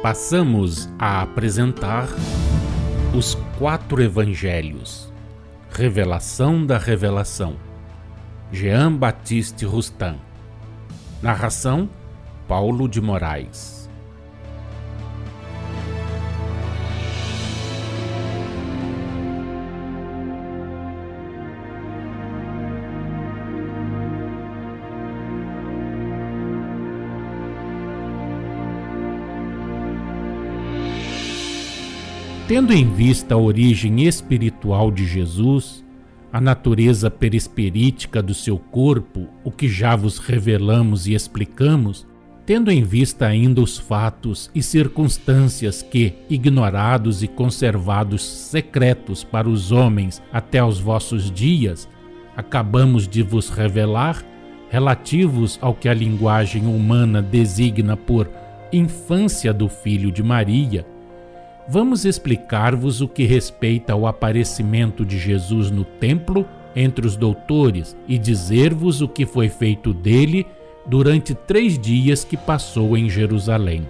Passamos a apresentar os 4 Evangelhos, Revelação da Revelação, Jean Baptiste Rustin. Narração, Paulo de Moraes. Tendo em vista a origem espiritual de Jesus, a natureza perispirítica do seu corpo, o que já vos revelamos e explicamos, tendo em vista ainda os fatos e circunstâncias que, ignorados e conservados secretos para os homens até aos vossos dias, acabamos de vos revelar, relativos ao que a linguagem humana designa por infância do Filho de Maria, vamos explicar-vos o que respeita ao aparecimento de Jesus no templo entre os doutores e dizer-vos o que foi feito dele durante 3 dias que passou em Jerusalém.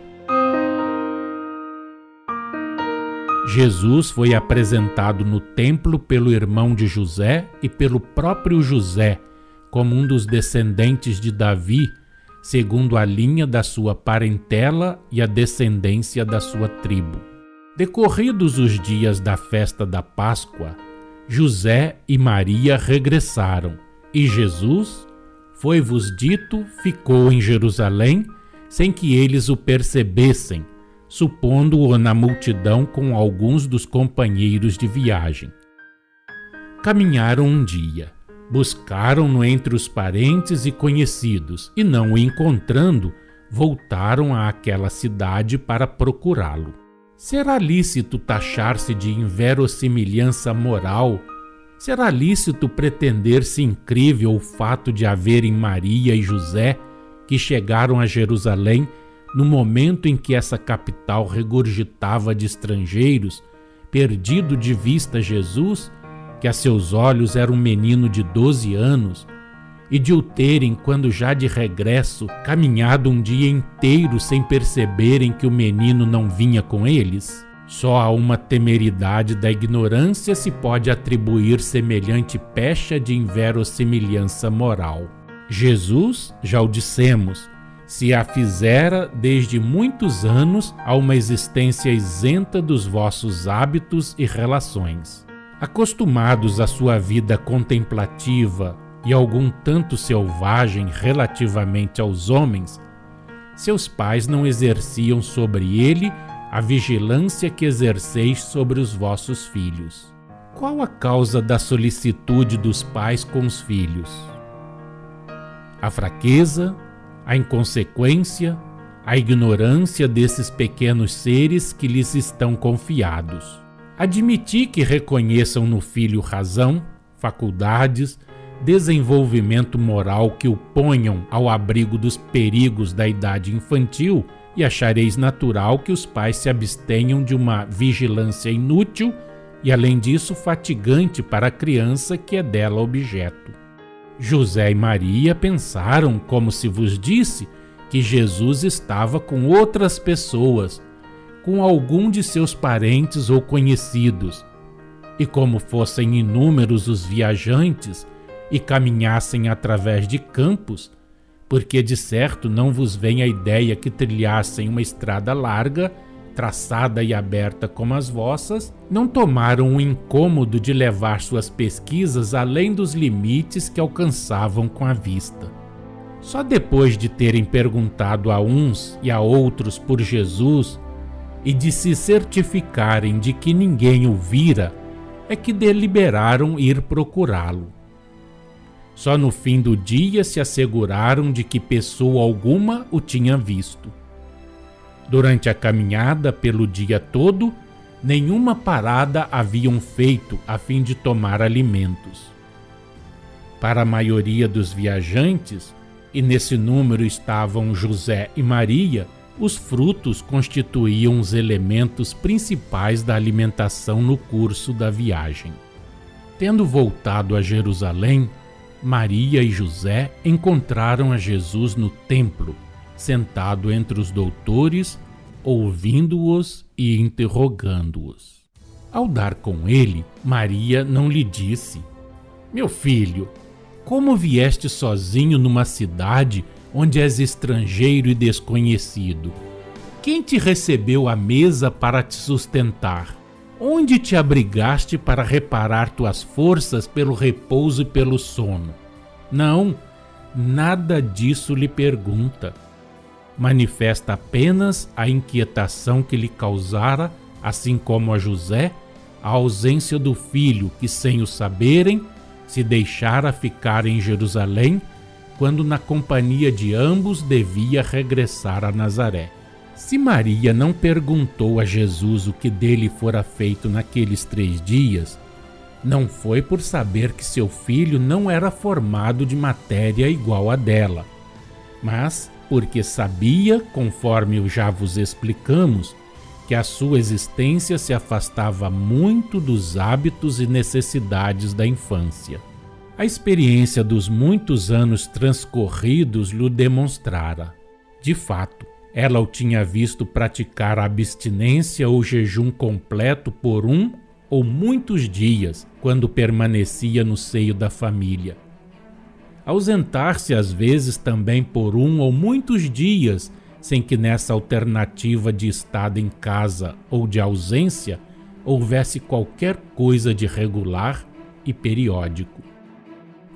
Jesus foi apresentado no templo pelo irmão de José e pelo próprio José como um dos descendentes de Davi, segundo a linha da sua parentela e a descendência da sua tribo. Decorridos os dias da festa da Páscoa, José e Maria regressaram, e Jesus, foi-vos dito, ficou em Jerusalém, sem que eles o percebessem, supondo-o na multidão com alguns dos companheiros de viagem. Caminharam um dia, buscaram-no entre os parentes e conhecidos, e não o encontrando, voltaram àquela cidade para procurá-lo. Será lícito taxar-se de inverossimilhança moral? Será lícito pretender-se incrível o fato de haverem Maria e José, que chegaram a Jerusalém no momento em que essa capital regurgitava de estrangeiros, perdido de vista Jesus, que a seus olhos era um menino de 12 anos, e de o terem, quando já de regresso, caminhado um dia inteiro sem perceberem que o menino não vinha com eles? Só a uma temeridade da ignorância se pode atribuir semelhante pecha de inverossimilhança moral. Jesus, já o dissemos, se afizera desde muitos anos a uma existência isenta dos vossos hábitos e relações. Acostumados à sua vida contemplativa e algum tanto selvagem relativamente aos homens, seus pais não exerciam sobre ele a vigilância que exerceis sobre os vossos filhos. Qual a causa da solicitude dos pais com os filhos? A fraqueza, a inconsequência, a ignorância desses pequenos seres que lhes estão confiados. Admiti que reconheçam no filho razão, faculdades, desenvolvimento moral que o ponham ao abrigo dos perigos da idade infantil, e achareis natural que os pais se abstenham de uma vigilância inútil e, além disso, fatigante para a criança que é dela objeto. José e Maria pensaram, como se vos disse, que Jesus estava com outras pessoas, com algum de seus parentes ou conhecidos, e como fossem inúmeros os viajantes, e caminhassem através de campos, porque de certo não vos vem a ideia que trilhassem uma estrada larga, traçada e aberta como as vossas, não tomaram o incômodo de levar suas pesquisas além dos limites que alcançavam com a vista. Só depois de terem perguntado a uns e a outros por Jesus e de se certificarem de que ninguém o vira, é que deliberaram ir procurá-lo. Só no fim do dia se asseguraram de que pessoa alguma o tinha visto. Durante a caminhada pelo dia todo, nenhuma parada haviam feito a fim de tomar alimentos. Para a maioria dos viajantes, e nesse número estavam José e Maria, os frutos constituíam os elementos principais da alimentação no curso da viagem. Tendo voltado a Jerusalém, Maria e José encontraram a Jesus no templo, sentado entre os doutores, ouvindo-os e interrogando-os. Ao dar com ele, Maria não lhe disse: Meu filho, como vieste sozinho numa cidade onde és estrangeiro e desconhecido? Quem te recebeu à mesa para te sustentar? Onde te abrigaste para reparar tuas forças pelo repouso e pelo sono? Não, nada disso lhe pergunta. Manifesta apenas a inquietação que lhe causara, assim como a José, a ausência do filho que, sem o saberem, se deixara ficar em Jerusalém, quando na companhia de ambos devia regressar a Nazaré. Se Maria não perguntou a Jesus o que dele fora feito naqueles 3 dias, não foi por saber que seu filho não era formado de matéria igual à dela, mas porque sabia, conforme já vos explicamos, que a sua existência se afastava muito dos hábitos e necessidades da infância. A experiência dos muitos anos transcorridos lhe demonstrara. De fato, ela o tinha visto praticar a abstinência ou jejum completo por 1 ou muitos dias, quando permanecia no seio da família. Ausentar-se às vezes também por 1 ou muitos dias, sem que nessa alternativa de estado em casa ou de ausência houvesse qualquer coisa de regular e periódico.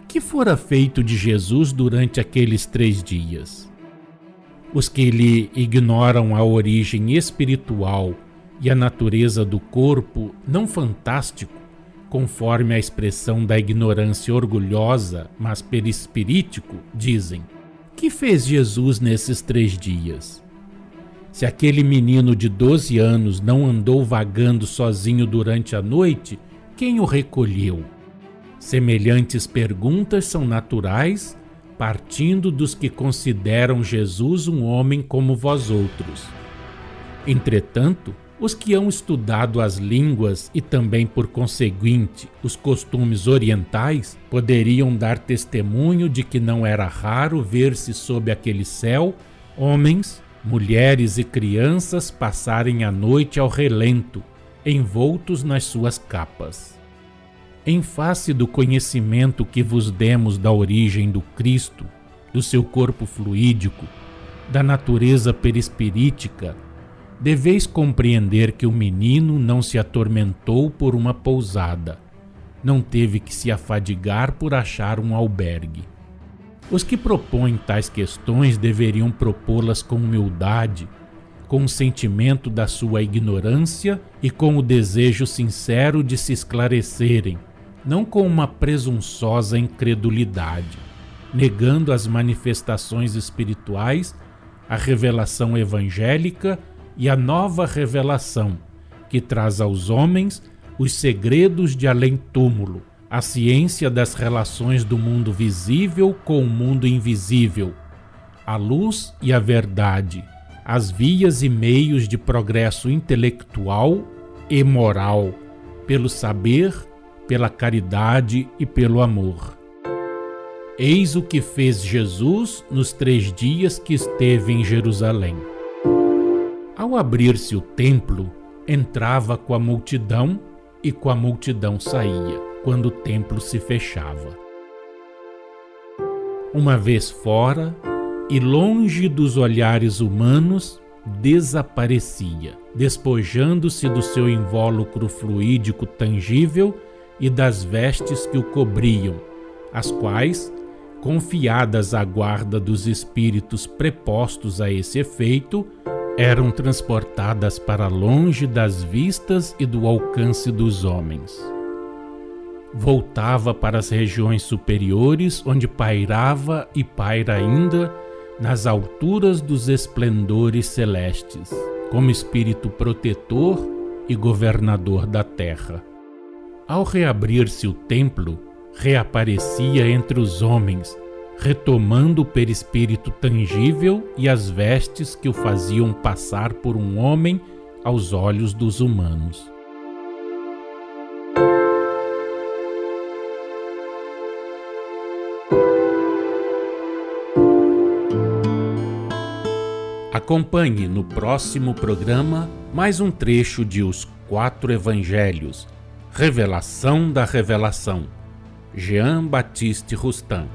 Que fora feito de Jesus durante aqueles 3 dias? Os que lhe ignoram a origem espiritual e a natureza do corpo não fantástico, conforme a expressão da ignorância orgulhosa, mas perispirítico, dizem: que fez Jesus nesses 3 dias? Se aquele menino de 12 anos não andou vagando sozinho durante a noite, quem o recolheu? Semelhantes perguntas são naturais, partindo dos que consideram Jesus um homem como vós outros. Entretanto, os que hão estudado as línguas e também, por conseguinte, os costumes orientais, poderiam dar testemunho de que não era raro ver-se sob aquele céu homens, mulheres e crianças passarem a noite ao relento, envoltos nas suas capas. Em face do conhecimento que vos demos da origem do Cristo, do seu corpo fluídico, da natureza perispirítica, deveis compreender que o menino não se atormentou por uma pousada, não teve que se afadigar por achar um albergue. Os que propõem tais questões deveriam propô-las com humildade, com o sentimento da sua ignorância e com o desejo sincero de se esclarecerem, não com uma presunçosa incredulidade, negando as manifestações espirituais, a revelação evangélica e a nova revelação, que traz aos homens os segredos de além-túmulo, a ciência das relações do mundo visível com o mundo invisível, a luz e a verdade, as vias e meios de progresso intelectual e moral, pelo saber, pela caridade e pelo amor. Eis o que fez Jesus nos 3 dias que esteve em Jerusalém. Ao abrir-se o templo, entrava com a multidão e com a multidão saía, quando o templo se fechava. Uma vez fora, e longe dos olhares humanos, desaparecia, despojando-se do seu invólucro fluídico tangível e das vestes que o cobriam, as quais, confiadas à guarda dos espíritos prepostos a esse efeito, eram transportadas para longe das vistas e do alcance dos homens. Voltava para as regiões superiores, onde pairava e paira ainda nas alturas dos esplendores celestes, como espírito protetor e governador da terra. Ao reabrir-se o templo, reaparecia entre os homens, retomando o perispírito tangível e as vestes que o faziam passar por um homem aos olhos dos humanos. Acompanhe no próximo programa mais um trecho de Os Quatro Evangelhos, Revelação da Revelação, Jean Baptiste Rustin.